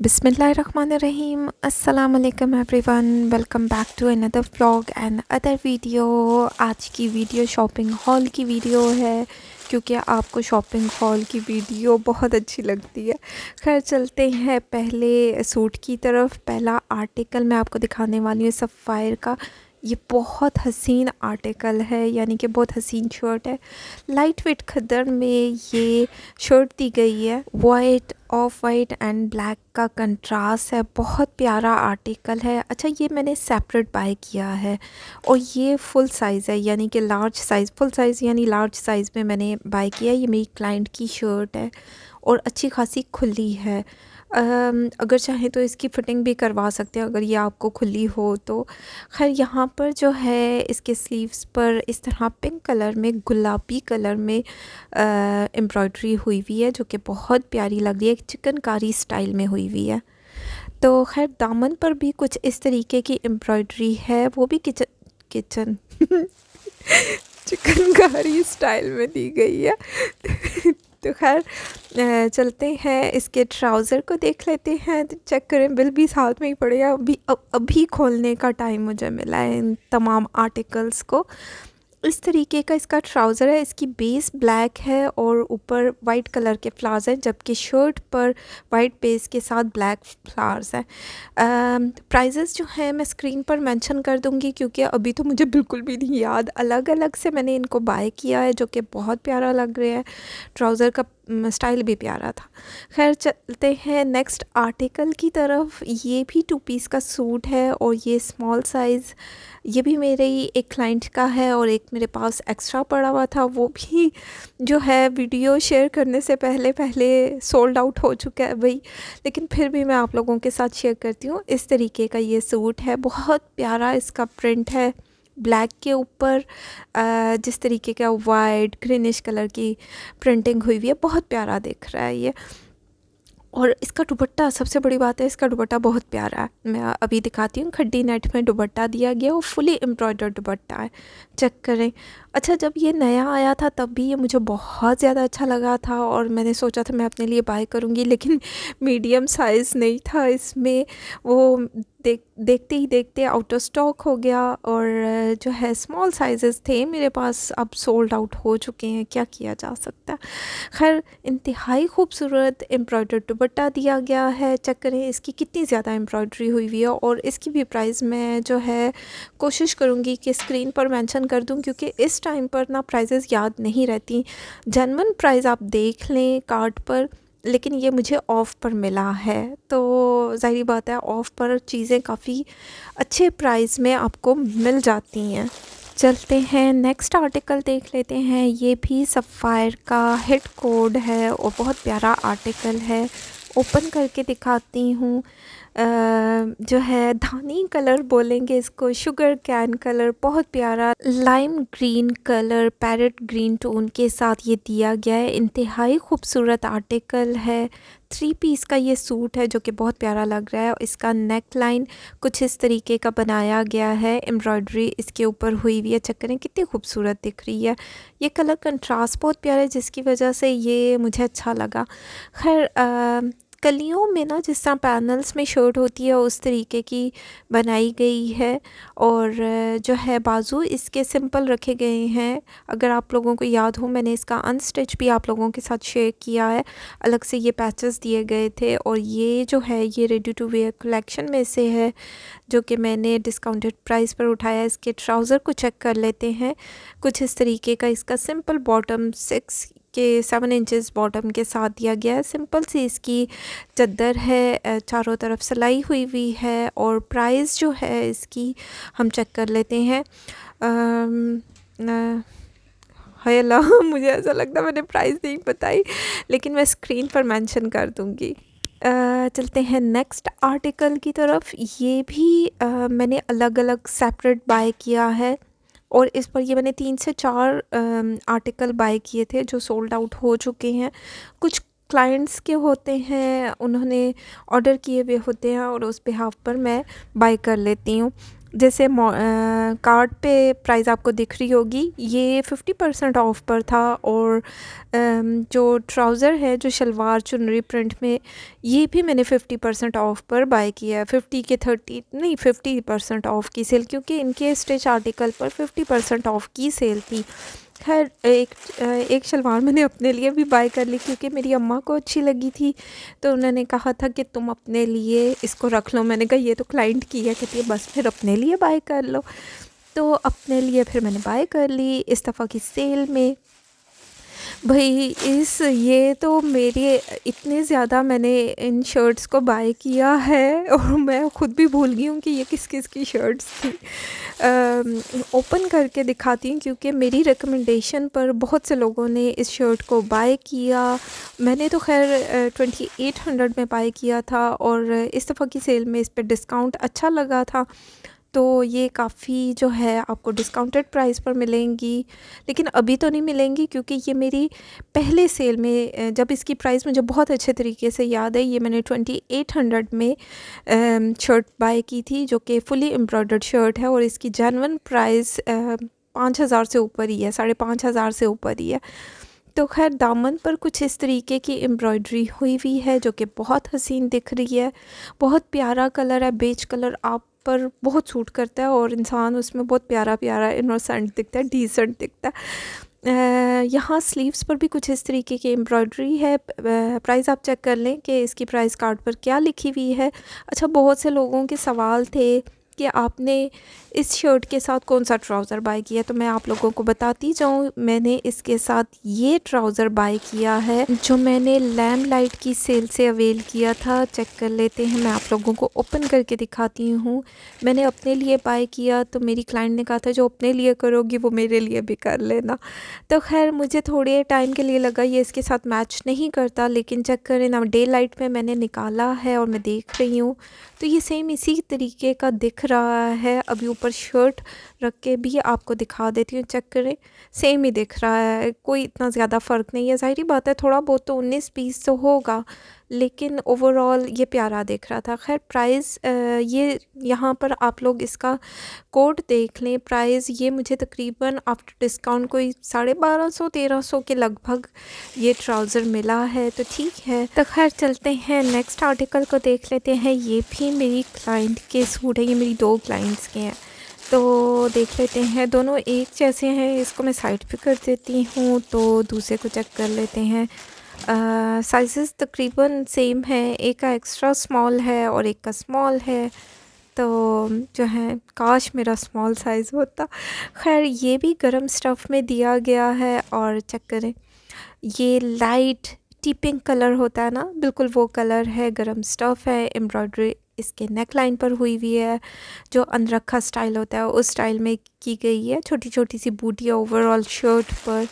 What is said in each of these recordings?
बिस्मिल्लाहिर्रहमानिर्रहीम अस्सलाम वालेकुम everyone, welcome back to another vlog and other video. आज की वीडियो शॉपिंग हॉल की वीडियो है क्योंकि आपको शॉपिंग हॉल की वीडियो बहुत अच्छी लगती है। खैर चलते हैं पहले सूट की तरफ। पहला आर्टिकल मैं आपको दिखाने वाली हूँ सफ़ायर का। ये बहुत हसीन आर्टिकल है, यानी कि बहुत हसीन शर्ट है। लाइट वेट खद्दर में ये शर्ट दी गई है। White, of white and black का कंट्रास्ट है। बहुत प्यारा आर्टिकल है। अच्छा, ये मैंने सेपरेट बाय किया है और ये फुल साइज़ है, यानी कि लार्ज साइज़। फुल साइज़ यानी लार्ज साइज़ में मैंने बाय किया है। ये मेरी क्लाइंट की शर्ट है और अच्छी खासी खुली है। अगर चाहें तो इसकी फ़िटिंग भी करवा सकते हैं अगर ये आपको खुली हो तो। खैर यहाँ पर जो है इसके स्लीव्स पर इस तरह पिंक कलर में, गुलाबी कलर में एम्ब्रॉयडरी हुई हुई है, जो कि बहुत प्यारी लग रही है। चिकनकारी स्टाइल में हुई हुई है। तो खैर दामन पर भी कुछ इस तरीके की एम्ब्रॉयडरी है, वो भी किचन किचन चिकनकारी स्टाइल में दी गई है। तो खैर चलते हैं इसके ट्राउज़र को देख लेते हैं। तो चेक करें, बिल भी साथ में ही पड़े हैं। अभी खोलने का टाइम मुझे मिला है इन तमाम आर्टिकल्स को। इस तरीके का इसका ट्राउज़र है। इसकी बेस ब्लैक है और ऊपर वाइट कलर के फ्लावर्स हैं, जबकि शर्ट पर वाइट बेस के साथ ब्लैक फ्लावर्स हैं। प्राइजेस जो हैं मैं स्क्रीन पर मेंशन कर दूंगी क्योंकि अभी तो मुझे बिल्कुल भी नहीं याद। अलग अलग से मैंने इनको बाय किया है, जो कि बहुत प्यारा लग रहा है। ट्राउज़र का स्टाइल भी प्यारा था। खैर चलते हैं नेक्स्ट आर्टिकल की तरफ। ये भी 2 पीस का सूट है और ये स्मॉल साइज़। ये भी मेरे ही एक क्लाइंट का है और एक मेरे पास एक्स्ट्रा पड़ा हुआ था, वो भी जो है वीडियो शेयर करने से पहले पहले सोल्ड आउट हो चुका है भाई। लेकिन फिर भी मैं आप लोगों के साथ शेयर करती हूँ। इस तरीके का ये सूट है, बहुत प्यारा इसका प्रिंट है। ब्लैक के ऊपर जिस तरीके का वाइट ग्रीनिश कलर की प्रिंटिंग हुई हुई है, बहुत प्यारा दिख रहा है ये। और इसका दुपट्टा, सबसे बड़ी बात है, इसका दुपट्टा बहुत प्यारा है। मैं अभी दिखाती हूँ। खड्डी नेट में दुपट्टा दिया गया और फुली एम्ब्रॉयडर्ड दुपट्टा है, चेक करें। अच्छा, जब ये नया आया था तब भी ये मुझे बहुत ज़्यादा अच्छा लगा था और मैंने सोचा था मैं अपने लिए बाय करूँगी, लेकिन मीडियम साइज़ नहीं था इसमें। वो देखते ही देखते आउट ऑफ स्टॉक हो गया और जो है स्मॉल साइजेस थे मेरे पास, अब सोल्ड आउट हो चुके हैं। क्या किया जा सकता है। खैर इंतहाई खूबसूरत एम्ब्रॉयडर्ड दुपट्टा दिया गया है। चेक करें इसकी कितनी ज़्यादा एम्ब्रॉयडरी हुई हुई है। और इसकी भी प्राइस मैं जो है कोशिश करूँगी कि स्क्रीन पर मेंशन कर दूँ, क्योंकि इस टाइम पर ना प्राइजेस याद नहीं रहती। जेन्युइन प्राइस आप देख लें कार्ड पर, लेकिन ये मुझे ऑफ़ पर मिला है, तो ज़ाहिर बात है ऑफ़ पर चीज़ें काफ़ी अच्छे प्राइस में आपको मिल जाती हैं। चलते हैं नेक्स्ट आर्टिकल देख लेते हैं। ये भी सफ़ायर का हिट कोड है और बहुत प्यारा आर्टिकल है। ओपन करके दिखाती हूँ। जो है धानी कलर बोलेंगे इसको, शुगर कैन कलर, बहुत प्यारा lime green colour, parrot green tone के साथ ये दिया गया है। इंतहाई खूबसूरत आर्टिकल है। 3 पीस का ये सूट है जो कि बहुत प्यारा लग रहा है। इसका नेक लाइन कुछ इस तरीके का बनाया गया है, एम्ब्रॉयडरी इसके ऊपर हुई हुई है। चेक करें कितनी खूबसूरत दिख रही है। ये कलर कंट्रास्ट बहुत प्यारा है, जिसकी वजह से ये मुझे अच्छा लगा। खैर कलियों में ना जिस तरह पैनल्स में शर्ट होती है उस तरीके की बनाई गई है। और जो है बाजू इसके सिंपल रखे गए हैं। अगर आप लोगों को याद हो, मैंने इसका अनस्टिच भी आप लोगों के साथ शेयर किया है। अलग से ये पैचेस दिए गए थे और ये जो है ये रेडी टू वेयर कलेक्शन में से है, जो कि मैंने डिस्काउंटेड प्राइस पर उठाया। इसके ट्राउज़र को चेक कर लेते हैं। कुछ इस तरीके का इसका सिंपल बॉटम 7 इंचेस बॉटम के साथ दिया गया है। सिंपल सी इसकी चद्दर है, चारों तरफ सिलाई हुई हुई है। और प्राइस जो है इसकी हम चेक कर लेते हैं। हाय अल्लाह मुझे ऐसा लगता है मैंने प्राइस नहीं बताई, लेकिन मैं स्क्रीन पर मेंशन कर दूँगी। चलते हैं नेक्स्ट आर्टिकल की तरफ। ये भी मैंने अलग अलग सेपरेट बाय किया है और इस पर ये मैंने 3 से 4 आर्टिकल बाय किए थे जो सोल्ड आउट हो चुके हैं। कुछ क्लाइंट्स के होते हैं, उन्होंने ऑर्डर किए हुए होते हैं और उस बिहाफ पर मैं बाय कर लेती हूँ। जैसे कार्ड पे प्राइस आपको दिख रही होगी, ये 50% ऑफ पर था। और जो ट्राउज़र है, जो शलवार चुनरी प्रिंट में, ये भी मैंने 50% ऑफ पर बाय किया है। 50 के 30 नहीं, 50% ऑफ की सेल, क्योंकि इनके स्टिच आर्टिकल पर 50% ऑफ की सेल थी। खैर एक शलवार मैंने अपने लिए भी बाय कर ली, क्योंकि मेरी अम्मा को अच्छी लगी थी, तो उन्होंने कहा था कि तुम अपने लिए इसको रख लो। मैंने कहा ये तो क्लाइंट की है। कहती है बस फिर अपने लिए बाय कर लो। तो अपने लिए फिर मैंने बाय कर ली इस दफ़ा की सेल में। भाई ये तो मेरे इतने ज़्यादा मैंने इन शर्ट्स को बाय किया है, और मैं खुद भी भूल गई हूँ कि ये किस किस की शर्ट्स थी। ओपन करके दिखाती हूँ, क्योंकि मेरी रिकमेंडेशन पर बहुत से लोगों ने इस शर्ट को बाय किया। मैंने तो खैर 2800 में बाय किया था, और इस दफ़ा की सेल में इस पर डिस्काउंट अच्छा लगा था, तो ये काफ़ी जो है आपको डिस्काउंटेड प्राइस पर मिलेंगी। लेकिन अभी तो नहीं मिलेंगी, क्योंकि ये मेरी पहले सेल में, जब इसकी प्राइस मुझे बहुत अच्छे तरीके से याद है, ये मैंने 2800 में शर्ट बाय की थी, जो कि फुली एम्ब्रॉयडर्ड शर्ट है, और इसकी जेन्युइन प्राइस 5000 से ऊपर ही है, 5500 से ऊपर ही है। तो खैर दामन पर कुछ इस तरीके की एम्ब्रॉयडरी हुई हुई है, जो कि बहुत हसीन दिख रही है। बहुत प्यारा कलर है, बेज कलर आप पर बहुत सूट करता है, और इंसान उसमें बहुत प्यारा प्यारा इनोसेंट दिखता है, डिसेंट दिखता है। यहाँ स्लीव्स पर भी कुछ इस तरीके की एम्ब्रॉयडरी है। प्राइस आप चेक कर लें कि इसकी प्राइस कार्ड पर क्या लिखी हुई है। अच्छा, बहुत से लोगों के सवाल थे कि आपने इस शर्ट के साथ कौन सा ट्राउज़र बाय किया, तो मैं आप लोगों को बताती जाऊँ। मैंने इसके साथ ये ट्राउज़र बाय किया है, जो मैंने लैम्प लाइट की सेल से अवेल किया था। चेक कर लेते हैं, मैं आप लोगों को ओपन करके दिखाती हूँ। मैंने अपने लिए बाय किया, तो मेरी क्लाइंट ने कहा था जो अपने लिए करोगी वो मेरे लिए भी कर लेना। तो खैर मुझे थोड़े टाइम के लिए लगा ये इसके साथ मैच नहीं करता, लेकिन चेक करें ना, डे लाइट में मैंने निकाला है और मैं देख रही हूँ, तो ये सेम इसी तरीके का दिख रहा है। अभी ऊपर शर्ट रख के भी आपको दिखा देती हूँ, चेक करें, सेम ही दिख रहा है, कोई इतना ज़्यादा फ़र्क नहीं है। ज़ाहिर बात है थोड़ा बहुत तो 19-20 तो होगा, लेकिन ओवरऑल ये प्यारा दिख रहा था। खैर प्राइस ये यहाँ पर आप लोग इसका कोड देख लें। प्राइस ये मुझे तकरीबन आफ्टर डिस्काउंट कोई 1250-1300 के लगभग ये ट्राउज़र मिला है, तो ठीक है। तो खैर चलते हैं नेक्स्ट आर्टिकल को देख लेते हैं। ये भी मेरी क्लाइंट के सूट है, ये मेरी 2 क्लाइंट्स के हैं, तो देख लेते हैं। दोनों एक जैसे हैं, इसको मैं साइड पे कर देती हूँ, तो दूसरे को चेक कर लेते हैं। साइज़ेस तकरीबन सेम है, एक का एक्स्ट्रा स्मॉल है और एक का स्मॉल है, तो जो है काश मेरा स्मॉल साइज़ होता। खैर ये भी गरम स्टफ़ में दिया गया है, और चेक करें, ये लाइट टी पिंक कलर होता है ना, बिल्कुल वो कलर है। गरम स्टफ़ है, एम्ब्रॉयडरी इसके नेक लाइन पर हुई हुई है, जो अनरखा स्टाइल होता है उस स्टाइल में की गई है। छोटी छोटी सी बूटियाँ ओवरऑल शर्ट पर,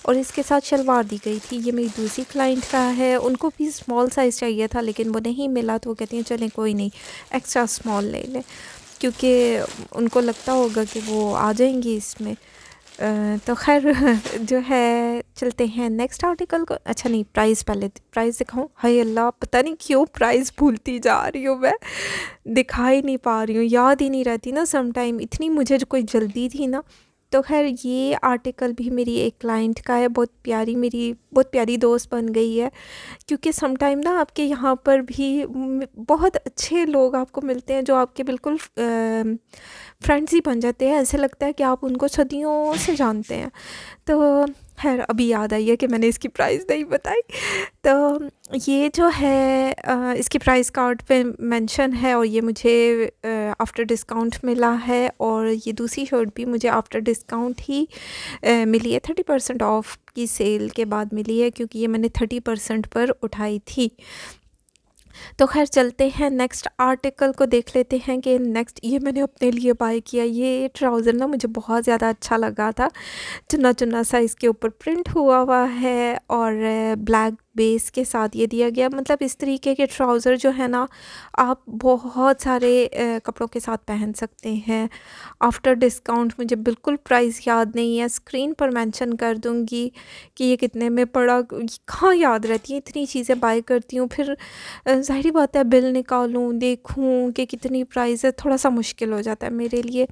और इसके साथ शलवार दी गई थी। ये मेरी दूसरी क्लाइंट का है, उनको भी स्मॉल साइज़ चाहिए था, लेकिन वो नहीं मिला, तो वो कहती हैं चलें कोई नहीं, एक्स्ट्रा स्मॉल ले लें, क्योंकि उनको लगता होगा कि वो आ जाएंगी इसमें। तो खैर जो है चलते हैं नेक्स्ट आर्टिकल को। अच्छा नहीं, प्राइस पहले प्राइस दिखाऊं। हाय अल्लाह, पता नहीं क्यों प्राइस भूलती जा रही हूँ मैं, दिखा ही नहीं पा रही हूँ, याद ही नहीं रहती ना सम टाइम, इतनी मुझे कोई जल्दी थी ना। तो खैर ये आर्टिकल भी मेरी एक क्लाइंट का है, बहुत प्यारी, मेरी बहुत प्यारी दोस्त बन गई है, क्योंकि सम टाइम ना आपके यहाँ पर भी बहुत अच्छे लोग आपको मिलते हैं, जो आपके बिल्कुल फ्रेंड्स ही बन जाते हैं। ऐसे लगता है कि आप उनको सदियों से जानते हैं। तो खैर अभी याद आई है कि मैंने इसकी प्राइस नहीं बताई। तो ये जो है इसकी प्राइस कार्ड पे मेंशन है, और ये मुझे आफ्टर डिस्काउंट मिला है, और ये दूसरी शर्ट भी मुझे आफ्टर डिस्काउंट ही मिली है। 30% ऑफ की सेल के बाद मिली है, क्योंकि ये मैंने 30% पर उठाई थी। तो खैर चलते हैं नेक्स्ट आर्टिकल को देख लेते हैं कि नेक्स्ट ये मैंने अपने लिए बाय किया। ये ट्राउज़र ना मुझे बहुत ज़्यादा अच्छा लगा था, चुन्ना चुन्ना सा इसके ऊपर प्रिंट हुआ हुआ है, और ब्लैक बेस के साथ ये दिया गया। मतलब इस तरीके के ट्राउज़र जो है ना, आप बहुत सारे कपड़ों के साथ पहन सकते हैं। आफ्टर डिस्काउंट मुझे बिल्कुल प्राइस याद नहीं है, स्क्रीन पर मेंशन कर दूँगी कि ये कितने में पड़ा। कहाँ याद रहती है, इतनी चीज़ें बाय करती हूँ, फिर ज़ाहिर बात है बिल निकालूँ, देखूँ कि कितनी प्राइस है, थोड़ा-सा मुश्किल हो जाता है मेरे लिए।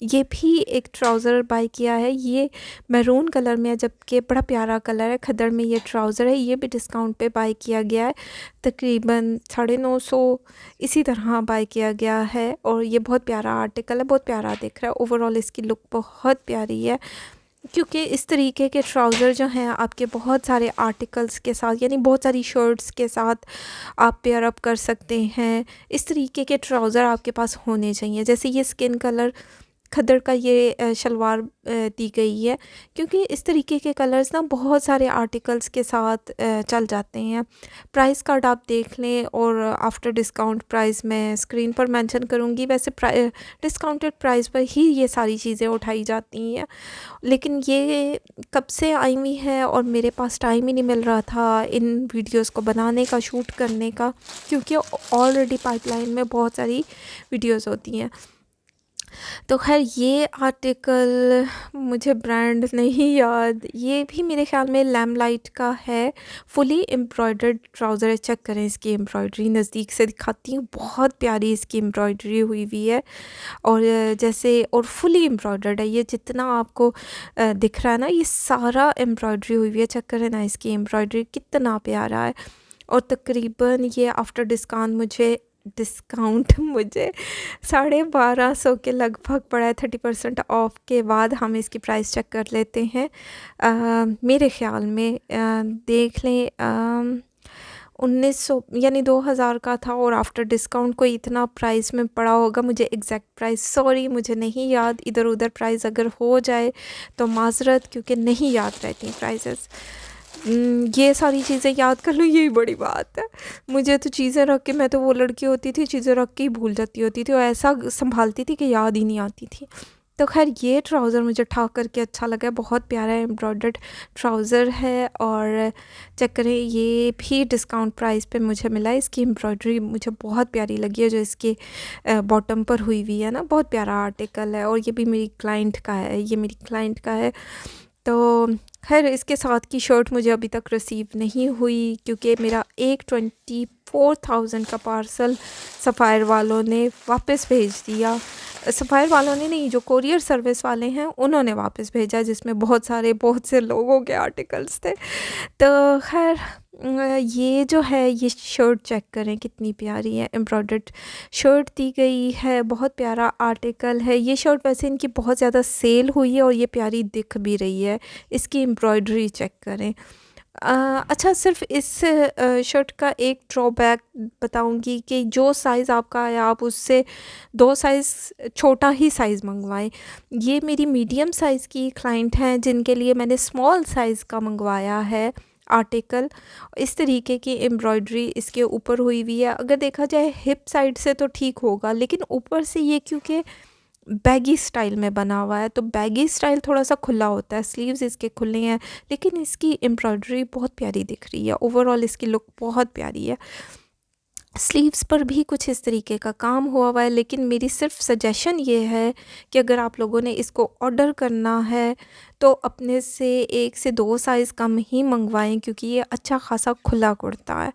ये भी एक ट्राउज़र बाय किया है, ये मैरून कलर में है, जबकि बड़ा प्यारा कलर है, खद्दड़ में ये ट्राउज़र है। ये भी डिस्काउंट पे बाय किया गया है, तकरीबन 950 इसी तरह बाय किया गया है। और ये बहुत प्यारा आर्टिकल है, बहुत प्यारा दिख रहा है। ओवरऑल इसकी लुक बहुत प्यारी है, क्योंकि इस तरीके के ट्राउज़र जो हैं आपके बहुत सारे आर्टिकल्स के साथ, यानी बहुत सारी शर्ट्स के साथ आप पेयर अप कर सकते हैं। इस तरीके के ट्राउज़र आपके पास होने चाहिए। जैसे ये स्किन कलर खद्दड़ का ये शलवार दी गई है, क्योंकि इस तरीके के कलर्स ना बहुत सारे आर्टिकल्स के साथ चल जाते हैं। प्राइस कार्ड आप देख लें, और आफ्टर डिस्काउंट प्राइस मैं स्क्रीन पर मेंशन करूँगी। वैसे डिस्काउंटेड प्राइस पर ही ये सारी चीज़ें उठाई जाती हैं, लेकिन ये कब से आई हुई है और मेरे पास टाइम ही नहीं मिल रहा था इन वीडियोस को बनाने का, शूट करने का, क्योंकि ऑलरेडी पाइपलाइन में बहुत सारी वीडियोस होती हैं। तो खैर ये आर्टिकल मुझे ब्रांड नहीं याद, ये भी मेरे ख़्याल में लैमलाइट का है। फुली एम्ब्रॉयडर्ड ट्राउज़र है, चेक करें इसकी एम्ब्रॉयडरी, नज़दीक से दिखाती हूँ, बहुत प्यारी इसकी एम्ब्रॉयडरी हुई हुई है। और जैसे और फुली एम्ब्रॉयडर्ड है, ये जितना आपको दिख रहा है ना, ये सारा एम्ब्रॉयडरी हुई हुई है। चेक करें ना इसकी एम्ब्रॉयडरी, कितना प्यारा है। और तकरीबन ये आफ्टर डिस्काउंट मुझे 1250 के लगभग पड़ा है। 30% ऑफ के बाद हम इसकी प्राइस चेक कर लेते हैं। मेरे ख़्याल में देख लें 1900 यानी 2000 का था, और आफ्टर डिस्काउंट कोई इतना प्राइस में पड़ा होगा। मुझे एग्जैक्ट प्राइस सॉरी मुझे नहीं याद, इधर उधर प्राइस अगर हो जाए तो माजरत, क्योंकि नहीं याद रहती प्राइसेस। ये सारी चीज़ें याद कर लूँ, यही बड़ी बात है। मुझे तो चीज़ें रख के, मैं तो वो लड़की होती थी चीज़ें रख के ही भूल जाती होती थी, और ऐसा संभालती थी कि याद ही नहीं आती थी। तो खैर ये ट्राउज़र मुझे ठा करके अच्छा लगा, बहुत प्यारा एम्ब्रॉयडर्ड ट्राउज़र है। और चेक करें, ये भी डिस्काउंट प्राइस पे मुझे मिला। इसकी एम्ब्रॉयडरी मुझे बहुत प्यारी लगी है, जो इसके बॉटम पर हुई हुई है ना, बहुत प्यारा आर्टिकल है। और ये भी मेरी क्लाइंट का है, ये मेरी क्लाइंट का है। तो खैर इसके साथ की शर्ट मुझे अभी तक रिसीव नहीं हुई, क्योंकि मेरा एक 24,000 का पार्सल सफ़ायर वालों ने वापस भेज दिया। सफ़ायर वालों ने नहीं, जो कोरियर सर्विस वाले हैं उन्होंने वापस भेजा, जिसमें बहुत से लोगों के आर्टिकल्स थे। तो खैर ये जो है, ये शर्ट चेक करें कितनी प्यारी है, एम्ब्रॉयडर्ड शर्ट दी गई है, बहुत प्यारा आर्टिकल है। ये शर्ट वैसे इनकी बहुत ज़्यादा सेल हुई है, और ये प्यारी दिख भी रही है। इसकी एम्ब्रॉयडरी चेक करें। अच्छा, सिर्फ इस शर्ट का एक ड्रॉबैक बताऊंगी कि जो साइज़ आपका आया, आप उससे 2 साइज़ छोटा ही साइज़ मंगवाएं। ये मेरी मीडियम साइज़ की क्लाइंट हैं, जिनके लिए मैंने स्मॉल साइज़ का मंगवाया है आर्टिकल। इस तरीके की एम्ब्रॉयडरी इसके ऊपर हुई हुई है। अगर देखा जाए हिप साइड से तो ठीक होगा, लेकिन ऊपर से ये क्योंकि बैगी स्टाइल में बना हुआ है, तो बैगी स्टाइल थोड़ा सा खुला होता है, स्लीव्स इसके खुले हैं, लेकिन इसकी एम्ब्रॉयडरी बहुत प्यारी दिख रही है। ओवरऑल इसकी लुक बहुत प्यारी है। स्लीव्स पर भी कुछ इस तरीके का काम हुआ है, लेकिन मेरी सिर्फ सजेशन ये है कि अगर आप लोगों ने इसको ऑर्डर करना है तो अपने से 1 से 2 साइज़ कम ही मंगवाएं, क्योंकि ये अच्छा खासा खुला कुर्ता है।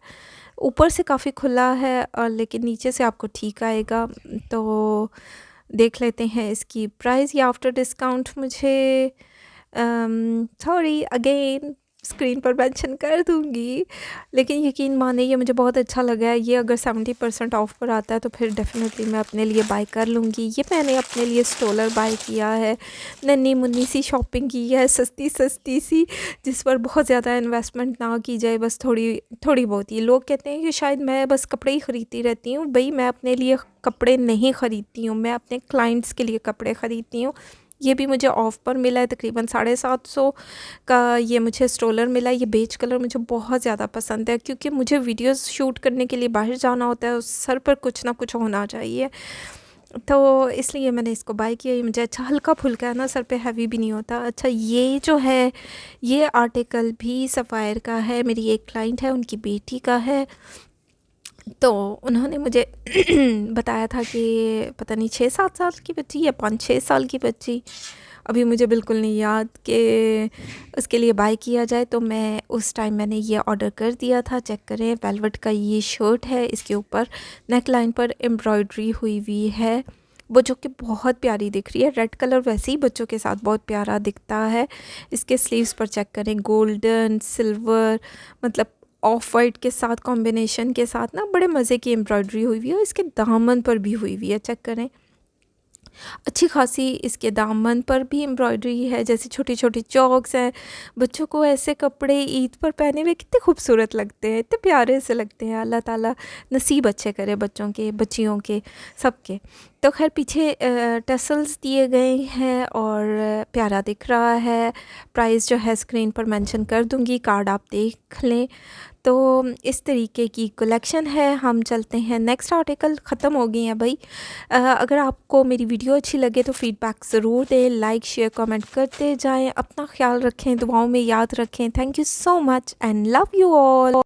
ऊपर से काफ़ी खुला है, लेकिन नीचे से आपको ठीक आएगा। तो देख लेते हैं इसकी प्राइस। या आफ्टर डिस्काउंट मुझे सॉरी अगेन स्क्रीन पर मेंशन कर दूंगी, लेकिन यकीन माने ये मुझे बहुत अच्छा लगा है। ये अगर 70% ऑफ पर आता है तो फिर डेफिनेटली मैं अपने लिए बाय कर लूँगी। ये मैंने अपने लिए स्टोलर बाय किया है, नन्ही मुन्नी सी शॉपिंग की है, सस्ती सस्ती सी, जिस पर बहुत ज़्यादा इन्वेस्टमेंट ना की जाए, बस थोड़ी बहुत ही। लोग कहते हैं कि शायद मैं बस कपड़े ही ख़रीदती रहती हूँ। भाई मैं अपने लिए कपड़े नहीं ख़रीदती हूँ, मैं अपने क्लाइंट्स के लिए कपड़े ख़रीदती हूँ। ये भी मुझे ऑफ़ पर मिला है, तकरीबन 750 का ये मुझे स्टोलर मिला है। ये बेज कलर मुझे बहुत ज़्यादा पसंद है, क्योंकि मुझे वीडियोस शूट करने के लिए बाहर जाना होता है, उस सर पर कुछ ना कुछ होना चाहिए। तो इसलिए मैंने इसको बाय किया। ये मुझे अच्छा हल्का-फुल्का है ना, सर पे हेवी भी नहीं होता। अच्छा ये जो है, ये आर्टिकल भी सफ़ायर का है, मेरी एक क्लाइंट है, उनकी बेटी का है। तो उन्होंने मुझे बताया था कि पता नहीं 6-7 साल की बच्ची या 5-6 साल की बच्ची, अभी मुझे बिल्कुल नहीं याद कि उसके लिए बाय किया जाए। तो मैं उस टाइम मैंने ये ऑर्डर कर दिया था। चेक करें, वेलवेट का ये शर्ट है, इसके ऊपर नेक लाइन पर एम्ब्रॉयडरी हुई हुई है, वो जो कि बहुत प्यारी दिख रही है। रेड कलर वैसे ही बच्चों के साथ बहुत प्यारा दिखता है। इसके स्लीव्स पर चेक करें, गोल्डन सिल्वर मतलब ऑफ वाइट के साथ कॉम्बिनेशन के साथ ना बड़े मज़े की एम्ब्रॉयडरी हुई हुई है। इसके दामन पर भी हुई हुई है, चेक करें, अच्छी खासी इसके दामन पर भी एम्ब्रॉयडरी है। जैसे छोटी छोटी चॉक्स हैं, बच्चों को ऐसे कपड़े ईद पर पहने हुए कितने खूबसूरत लगते हैं, इतने प्यारे से लगते हैं। अल्लाह ताला नसीब अच्छे करे बच्चों के, बच्चियों के, सबके। तो खैर पीछे टसल्स दिए गए हैं और प्यारा दिख रहा है। प्राइस जो है स्क्रीन पर मेंशन कर दूंगी, कार्ड आप देख लें। तो इस तरीके की कलेक्शन है। हम चलते हैं नेक्स्ट आर्टिकल। ख़त्म हो गई हैं भाई। अगर आपको मेरी वीडियो अच्छी लगे तो फीडबैक ज़रूर दें, लाइक शेयर कमेंट करते जाएं। अपना ख्याल रखें, दुआओं में याद रखें। Thank you so much and love you all.